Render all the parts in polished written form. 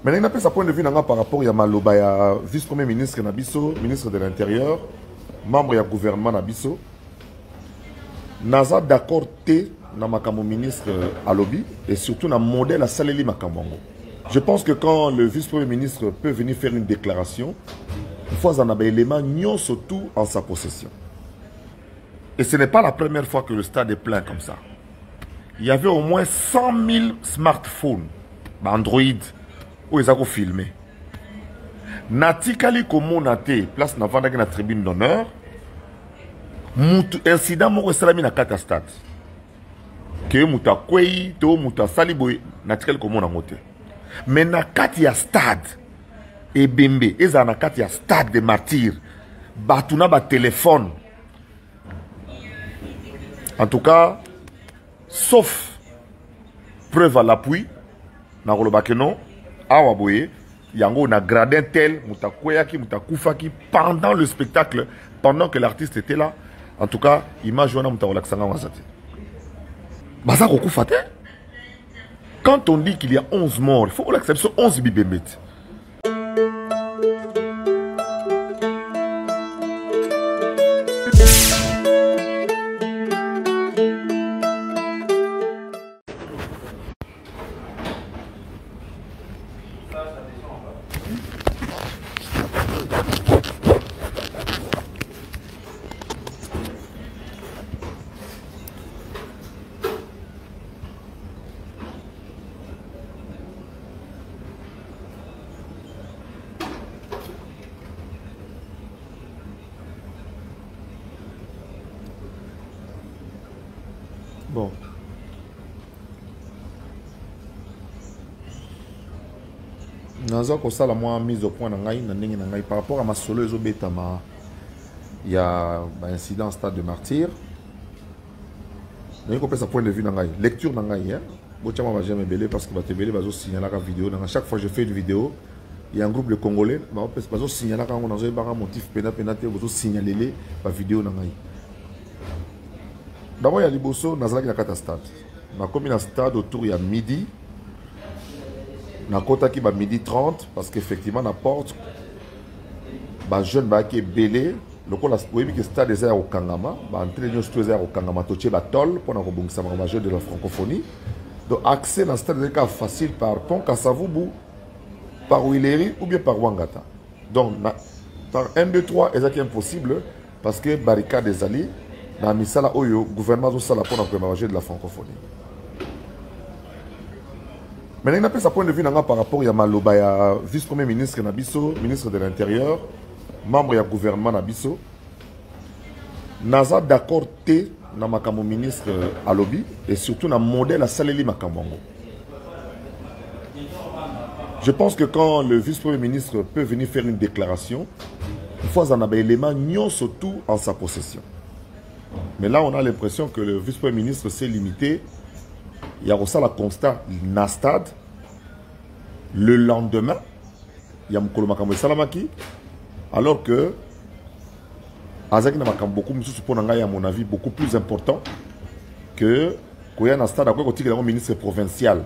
Mais il n'a pas sa point de vue par rapport à Maloba, vice-premier ministre Nabiso, ministre de l'Intérieur, membre du gouvernement Nabiso. Naza d'accord té na makamo ministre Alobi et surtout na modèle à Saleli Makambongo. Je pense que quand le vice-premier ministre peut venir faire une déclaration, il faut en avoir élément surtout en sa possession. Et ce n'est pas la première fois que le stade est plein comme ça. Il y avait au moins 100 000 smartphones, Android, où ils ont filmé. Natikali komo nate, place na vanda na tribune d'honneur, incident moko salami na kata stade. Que muta kwei, to muta saliboy, natikali komo na mote. Mais na kati ya stade, et bembe, eza na kati ya stade de martyrs, batuna ba téléphone. En tout cas, sauf preuve à l'appui, na rolobake non, awa boye, yango na gradin tel, muta kweyaki, muta koufaki, pendant le spectacle, pendant que l'artiste était là. En tout cas, image wana muta relaxanga wazate. Baza kokoufate. Quand on dit qu'il y a 11 morts, il faut l'accepter, 11 bibembet. Bon. Naza ko sala moi mise au point na ngai par rapport à ma solo ezobetama il y a un incident stade de martyr. Ngai ko pesa point de vue na ngai, lecture na ngai hein. Bochama va jamais belé parce que va te belé bazo signaler la vidéo na chaque fois je fais une vidéo, il y a un groupe de Congolais, bazo signaler quand on a un motif pénate bazo signaler la vidéo na ngai. D'abord, il y a Liboso, Nazalaki na kata stade. Na komi na stade autour il y a midi. Na kota ki ba midi 30 parce qu'effectivement na porte ba jeune ba ki belé, lokola oui que stade est au Kangama, ba entrée nous tous au Kangama toche ba tol pour na kobungisa ba jeune de la francophonie. Donc accès na stade est facile par pont Kasavubu, par Wileri ou bien par Wangata. Donc par 1 2 3 est impossible parce que barricade des alliés. Dans misala oyo gouvernement zo sala pour na de la francophonie. Mais il n'a pas sa point de vue par rapport à Maloba, vice-premier ministre Nabiso, ministre de l'Intérieur, membre du gouvernement Nabiso. Naza d'accord té na makamo ministre Alobi et surtout na modèle à Saleli Makambongo. Je pense que quand le vice-premier ministre peut venir faire une déclaration, il faut en avoir élément surtout en sa possession. Mais là, on a l'impression que le vice-premier ministre s'est limité. Il y a aussi la constat na stade. Le lendemain, il y a Mokolo Makambo Salamaki. Alors que Azaki na Makambo beaucoup à mon avis beaucoup plus important que Koya na stade à quoi côté le ministre provincial.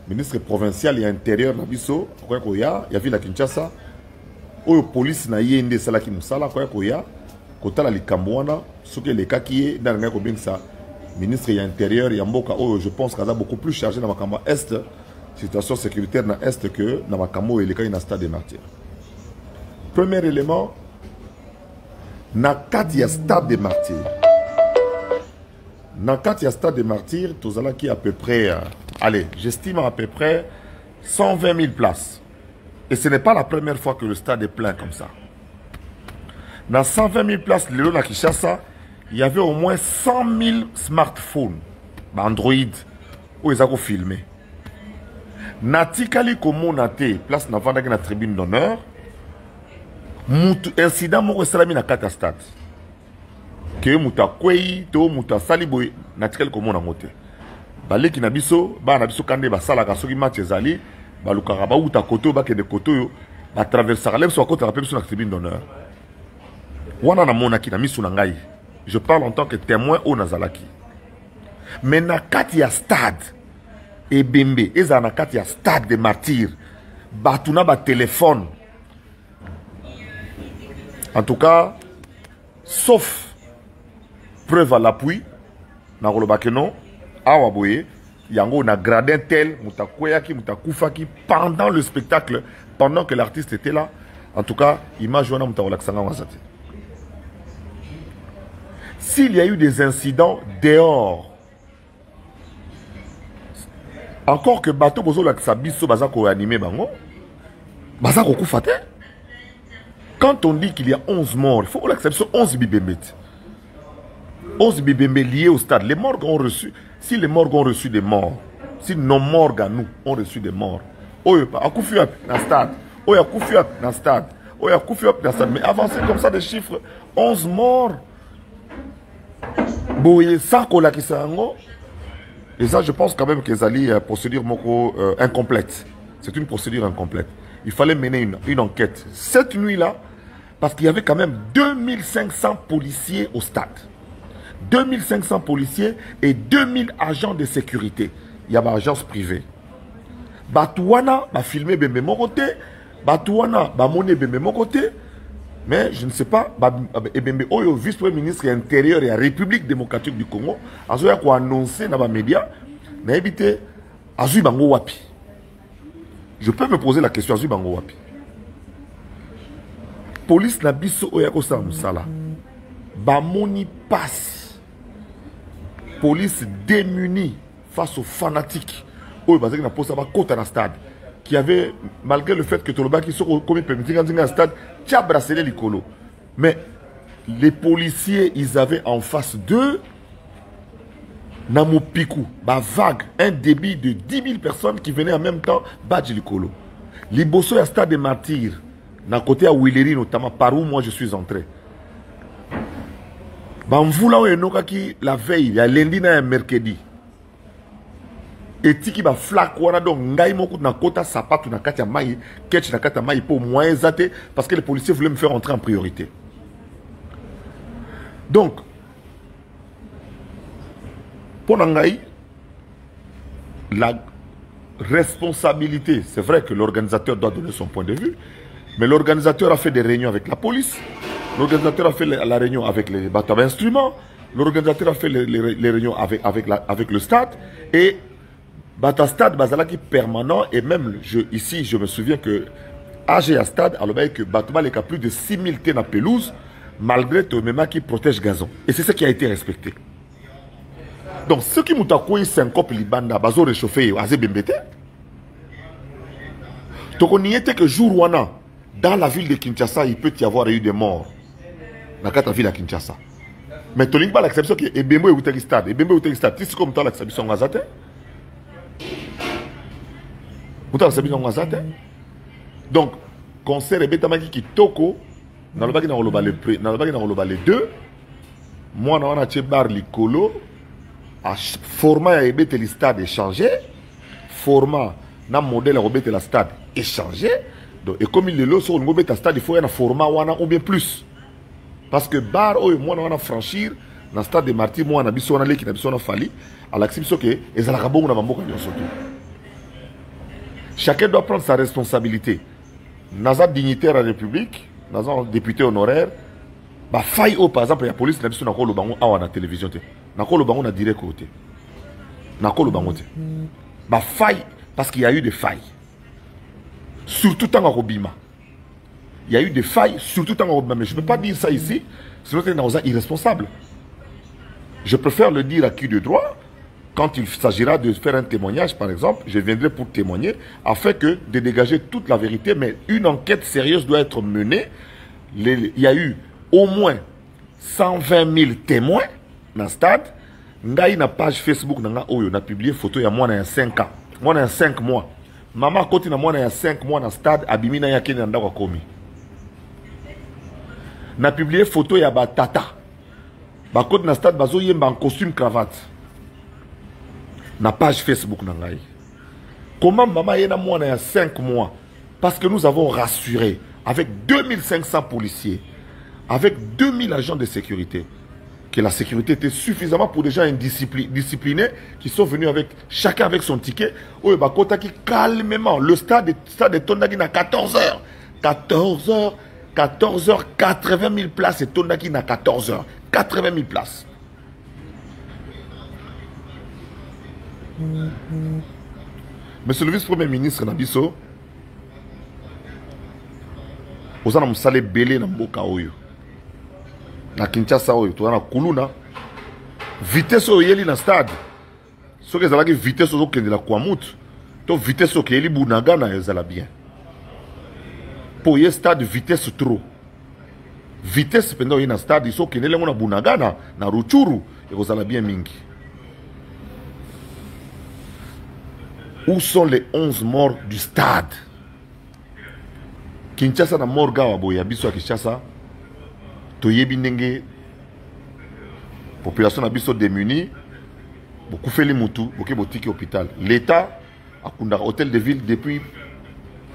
Ministre provincial et intérieur na biso quoi Koya, il y a vu la Kinshasa. Oyo police na yende salaki musala quoi Koya. Kotala likambwana ce que les cas qui est dans le ça ministre de l'Intérieur Yamboka oh je pense qu'il a beaucoup plus chargé dans Makamba Est situation sécuritaire dans Est que dans Makamo et les cas dans stade de martyrs. Premier élément na katia stade de martyrs. Na katia stade de martyrs tous là qui à peu près allez j'estime à peu près 120 000 places et ce n'est pas la première fois que le stade est plein comme ça. Dans 120 000 places, à Kinshasa, il y avait au moins 100 000 smartphones, Android, où ils ont filmé. Natikali komo nate, place na vanda na tribune d'honneur, incident moko salami na kata stade. Que muta kwei, to muta saliboy, natikali komo na mote. Baleki na biso, ba na biso kande ba sala ka soki match ezali, ba lukaka ba uta koto ba ke de koto yo, ba traverser lem so koto rappel sur la tribune d'honneur. Je parle en tant que témoin au Nazalaki. Mais na kati ya stade et bembe, eza na kati ya stade de martyrs, batuna ba téléphone. En tout cas, sauf preuve à l'appui, na roloba que non, awa boye, yango na gradin tel, muta kweyaki, muta koufaki pendant le spectacle, pendant que l'artiste était là. En tout cas, image wana muta relaxanga wazate. S'il y a eu des incidents dehors, encore que bateau bozo la sabiso bazako animé bango, bazako koufate. Quand on dit qu'il y a 11 morts, il faut l'accepter 11 bibembet. 11 bibembet liés au stade. Les morgues ont reçu, si les morgues ont reçu des morts, si nos morgues à nous ont reçu des morts, oyo a koufi dans le stade, oyo a koufi dans le stade, oyo a koufi dans le stade, mais avancer comme ça des chiffres, 11 morts. Boye sans kola kisango. Et ça, je pense quand même que Zali procédure incomplète. C'est une procédure incomplète. Il fallait mener une enquête. Cette nuit-là, parce qu'il y avait quand même 2500 policiers au stade. 2500 policiers et 2000 agents de sécurité. Il y avait une agence privée. Batouana va filmer Bembe mon côté. Batouana va monter Bembe mon côté. Mais je ne sais pas, Bembe Oyo, vice-premier ministre intérieur et la République démocratique du Congo, a annoncé dans les médias, mais évité, Azui Bango Wapi. Je peux me poser la question, Azui Bango Wapi. Police na biso oyako sa musala. Bamoni passe. Police démunie face aux fanatiques. Oyo bazaki na posa ba kota na stade. Qui avait, malgré le fait que Tolobaki soit commis permis dans un stade, qui a bracelé l'icolo. Mais les policiers, ils avaient en face d'eux Namopiku, bah vague, un débit de 10 000 personnes qui venaient en même temps battre l'icolo. Liboso à stade des martyrs, d'un côté à Willery notamment, par où moi je suis entré. Bah en voulant la veille, il y a lundi et mercredi. Et tiki ba flak wana donc ngai moko na kota sapatu na kati ya mai ketch na kati ya mai pour moyen zate parce que les policiers voulaient me faire entrer en priorité. Donc pour ngai la responsabilité, c'est vrai que l'organisateur doit donner son point de vue, mais l'organisateur a fait des réunions avec la police, l'organisateur a fait la réunion avec les bateaux d'instruments, l'organisateur a fait les réunions avec le stade et Bata stade bazalaki permanent et même ici je me souviens que AG à stade alors que Batouba les cas plus de 6000 thé na pelouse malgré tout même qui protège gazon et c'est ça qui a été respecté. Donc ceux qui m'ont syncope libanda bazo réchauffé azé bembete. Donc on y était que jour wana dans la ville de Kinshasa il peut y avoir eu des morts dans la ville de Kinshasa. Mais tu n'as pas l'acception que Ebembo est au stade. Ebembo est au stade. Tu sais comme tu as l'acception en Gazate. Donc, concert et Betamaki qui toko, dans le bac les deux, moi, on a bar l'icolo, format et bête le stade échangé, format, na modèle et bête le stade échangé, donc, et comme il est là, sur le bête stade, il faut un format ou bien plus. Parce que bar, moi, on a franchir, dans le stade des martyrs, moi, on a bis, on a l'équipe, on a fallu, à l'acception que, et ça la on a bambo quand surtout. Chacun doit prendre sa responsabilité. Naza dignitaire à la République, Naza député honoraire, bah faille par exemple la police n'a pas le bango à la télévision, n'a pas le bango na direct côté, n'a pas le bango bah faille parce qu'il y a eu des failles, surtout dans Robima. Il y a eu des failles, surtout dans Robima. Mais je ne peux pas dire ça ici, sinon c'est irresponsable. Je préfère le dire à qui de droit. Quand il s'agira de faire un témoignage, par exemple, je viendrai pour témoigner, afin que de dégager toute la vérité, mais une enquête sérieuse doit être menée. Il y a eu au moins 120 000 témoins dans le stade. Ngai na page Facebook on a publié photo il y a moins de 5 ans. Moins de 5 mois. Maman côté na moins de 5 mois dans le stade, abimina ya kenya ndako komi. Na publié photo il y a batata. Ba côté dans le stade bazo yemba en costume cravate. Na page Facebook nangai. Comment maman est na moins de 5 mois? Parce que nous avons rassuré avec 2500 policiers, avec 2000 agents de sécurité, que la sécurité était suffisamment pour des gens disciplinés qui sont venus avec chacun avec son ticket. Oui, bah, Kotaki calmement. Le stade est Tondaki à 14h. 14h, 14h, 80 000 places et Tondaki à 14h. 80 000 places. Monsieur le vice-premier ministre Nabiso, vous avez salé belé dans Mboka Oyo. Na Kinshasa Oyo, tu as Kuluna. Vitesse oyeli na stade. Ce que zalaki vitesse ozo kende la Kwamut. To vitesse oyeli Bunagana ezala bien. Pour y stade vitesse trop. Vitesse pendant y na stade, iso kende lengo na Bunagana, na Ruchuru, et ezala bien mingi. Où sont les 11 morts du stade? Kinshasa na morga wa boya biso ya Kinshasa. Toyebi ndenge population na biso démunie. Beaucoup fait les moutou, beaucoup botiki hôpital. L'État a kunda hôtel de ville depuis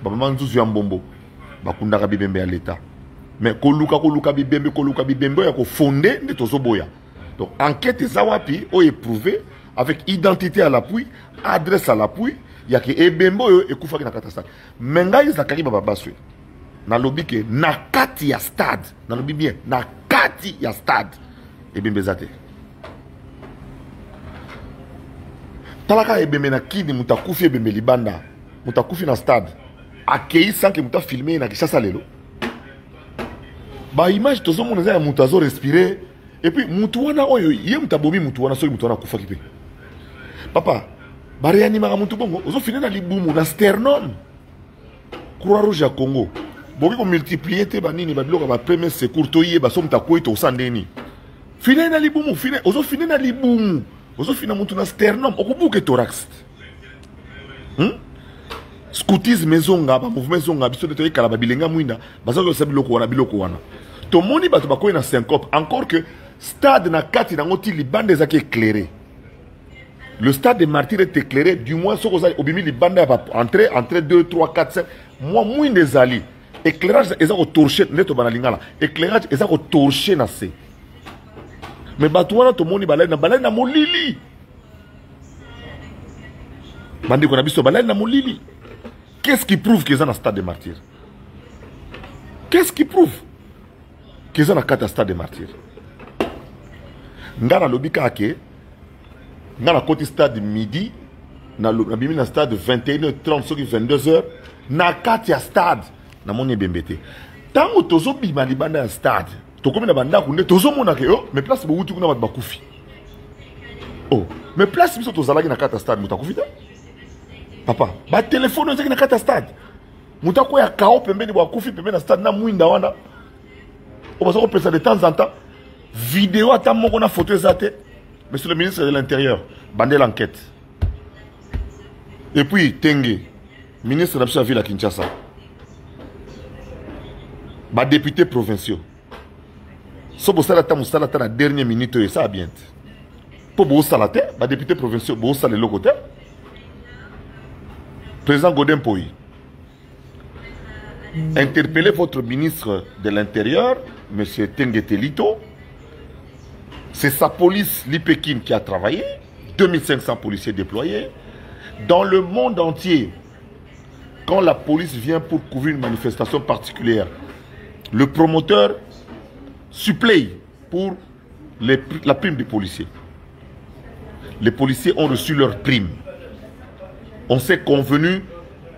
Baba Nzuzu Yambombo. Bakunda bibembe à l'État. Mais koluka bibembe ya ko fondé de tozo boya. Donc enquête zawapi o éprouvé avec identité à l'appui, adresse à l'appui, il y a que ebembo et kufaki na catastrophe. Mengai zakari baba baswe. Na lobi ke na kati ya stade, na lobi bien, na kati ya stade. Ebembe zate. Talaka ebembe na kidi mutakufi ebembe libanda, mutakufi na stade. Akei sans que muta filmer na Kinshasa lelo. Ba image tozo moneza ya mutazo respirer et puis mutuana oyo ye mutabomi mutuana so mutuana kufa kipe. Papa, ba réanimaka mutu bongo, ozo finir na libumu na sternum. Croix Rouge ya Congo. Boki ko multiplier te banini ba biloko ba premier secours to ye ba so mutakoyi to sandeni. Finir na libumu, finir ozo finir na libumu. Ozo finir mutu na sternum, okubuke thorax. Scoutisme mezonga ba mouvement zonga biso de kala ba bilenga mwinda, bazo ko sabi biloko wana. To moni bato bakoyi na syncope, encore que stade na kati na ngoti libande ezaki éclairé. Le stade des martyrs est éclairé, du moins ce que au bimi libanda va entrer 2 3 4 5 moi moins des alliés. Éclairage ezako torcher neto banalingala. Éclairage ezako torcher na se. Mais bato wana to moni balai na molili. Bandi ko na biso balai na molili. Qu'est-ce qui prouve qu'ils ont un stade de martyrs? Qu'est-ce qui prouve qu'ils ont un stade de martyrs? Ngana lobika ake, ngana côté stade midi, na bimi na stade 21h30, 22h, na kati ya stade, na moni bembete. Tango tozo bima libanda ya stade, tokomi na banda kunde, tozo mona ke, oh, mais place bo wuti kuna bat bakufi. Oh, mais place biso tozalaki na kati ya stade, mutakufi te? Papa, ba téléphone ezaki na kata stade. Muta ko ya kao pembeni bwa kufi pembeni na stade na mwinda wana. O baso ko pesa de temps en temps. Vidéo ata moko na photo ezate. Monsieur le ministre de l'Intérieur, bandé l'enquête. Et puis Tengue, ministre de la ville à Kinshasa. Ba député provinciaux. So bo sala ta musala ta na dernière minute et ça bien. Po bo sala te, ba député provinciaux bo sala le côté. Président Godin Poyi, interpellez votre ministre de l'Intérieur, M. Tengue Telito. C'est sa police, l'IPEKIN, qui a travaillé, 2500 policiers déployés. Dans le monde entier, quand la police vient pour couvrir une manifestation particulière, le promoteur supplée pour la prime des policiers. Les policiers ont reçu leur prime. On s'est convenu,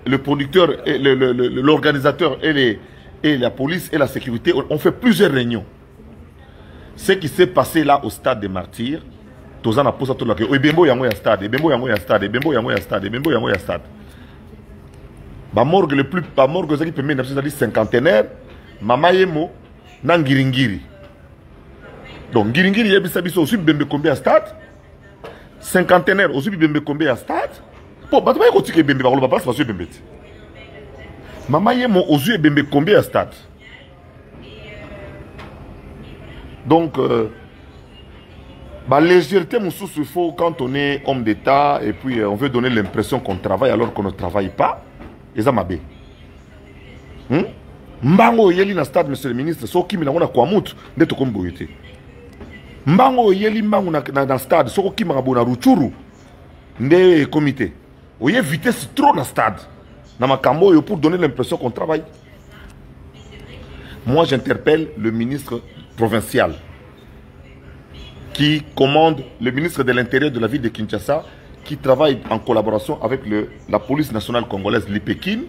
le producteur, l'organisateur et la police et la sécurité ont fait plusieurs réunions. Ce qui s'est passé là au stade des martyrs, tous en a posé tout là que Ebembo yango ya stade, Ebembo yango ya stade, Ebembo yango ya stade, Ebembo yango ya stade. Ba morgue le plus, ba morgue qui permet d'avoir cinquantenaire, mama yemo na ngiringiri. Donc ngiringiri yebisa biso aussi bembe combien à stade, cinquantenaire aussi bembe combien à stade. Bon, bah tu vas écouter que bembe va rouler pas parce que bembe. Mama yemo aussi bembe combien à stade. Donc, la légèreté, il faut quand on est homme d'État et puis on veut donner l'impression qu'on travaille alors qu'on ne travaille pas. Et ça m'a bé. Mbango yeli na stade, monsieur le ministre, so kimi na kwa mutu, ndeto kombo yote. Mbango yeli mbango na stade soko ki marabona ruchuru nde comité. Oye vitesse trop na stade. Na makambo yo pour donner l'impression qu'on travaille. Moi j'interpelle le ministre provincial qui commande le ministre de l'Intérieur de la ville de Kinshasa qui travaille en collaboration avec la police nationale congolaise, l'IPEKIN,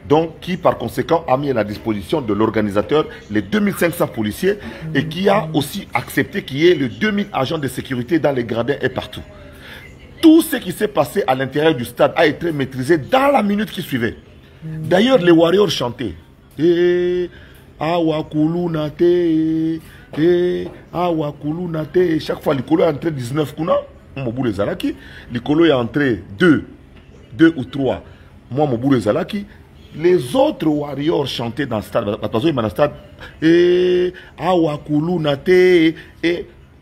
donc qui par conséquent a mis à la disposition de l'organisateur les 2500 policiers et qui a aussi accepté qu'il y ait les 2000 agents de sécurité dans les gradins et partout. Tout ce qui s'est passé à l'intérieur du stade a été maîtrisé dans la minute qui suivait. D'ailleurs, les Warriors chantaient. Chaque fois, l'Ikolo est entré 19 kuna. L'Ikolo est entré 2 ou 3. Moi, Moboule Zalaki. Les autres Warriors chantaient dans le stade. Et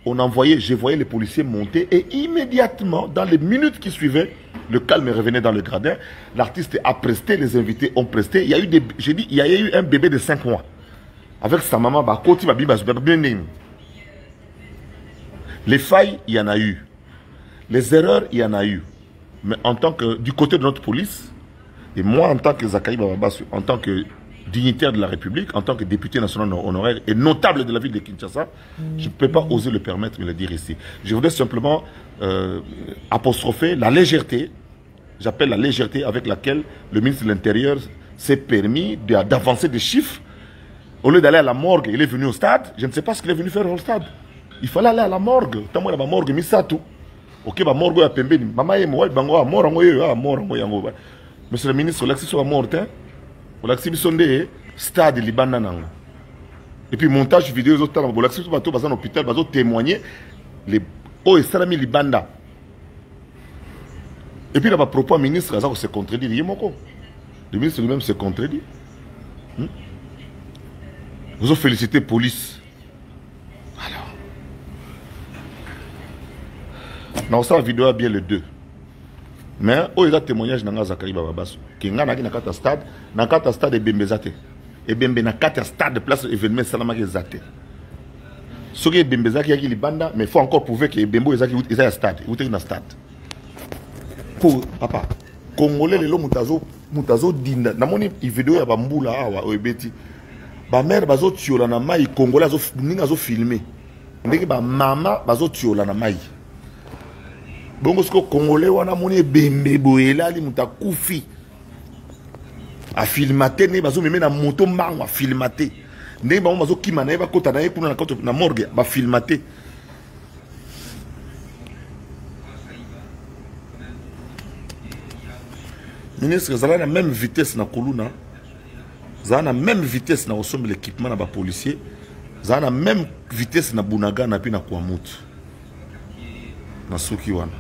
on envoyait, je voyais les policiers monter et immédiatement, dans les minutes qui suivaient, le calme revenait dans le gradin. L'artiste a presté, les invités ont presté. Il y a eu il y a eu un bébé de 5 mois avec sa maman. Les failles, il y en a eu. Les erreurs, il y en a eu. Mais en tant que du côté de notre police, et moi en tant que Zakari Bababasu, en tant que dignitaire de la République, en tant que député national honoraire et notable de la ville de Kinshasa, je ne peux pas oser le permettre de le dire ici. Je voudrais simplement apostropher la légèreté, j'appelle la légèreté avec laquelle le ministre de l'Intérieur s'est permis d'avancer des chiffres. Au lieu d'aller à la morgue, il est venu au stade. Je ne sais pas ce qu'il est venu faire au stade. Il fallait aller à la morgue. Tant que la morgue, mais ça tout. Ok, la morgue est pembé. Maman est morte, mort. Monsieur le ministre, l'accès soit mort. L'accès sonde stade Liban nango. Et puis montage vidéo autres temps, l'accès soit bateau dans l'hôpital, bateau témoigner les oh et salami Libanda. Et puis là, à propos ministre, ça se contredit. Le ministre lui-même se contredit. Vous avez félicité police. Alors, dans sa vidéo, bien le 2. Mais, il y a témoignage dans Zakari Bababasu. Qui est dans stade, dans le stade de Bembezate. Et Bembe dans le stade de place événement Salamake Zate. Ce qui est Bembezate, il y a Banda, mais il faut encore prouver que Bembo est un stade. Il est dans le stade. Pour papa, Congolais, les mutazo dinda. Dans mon vidéo, il y a Bamboula, Oebeti. Ba mère bazo tiola na mai Congolais azo filmer. Ndeki ba mama bazo tiola na mai. Bongo siko Congolais wana moni bembe boyela li muta kufi. A filmater ne bazo meme na moto mango a filmater. Ndeki ba bazo kima na ba kota na ye kuna na morgue ba filmater. Ministre zala na même vitesse na Kuluna. Ça a la même vitesse na ensemble l'équipement na ba policier, ça a la même vitesse na Bunaga na pi na Kwamut. Na Suki wana.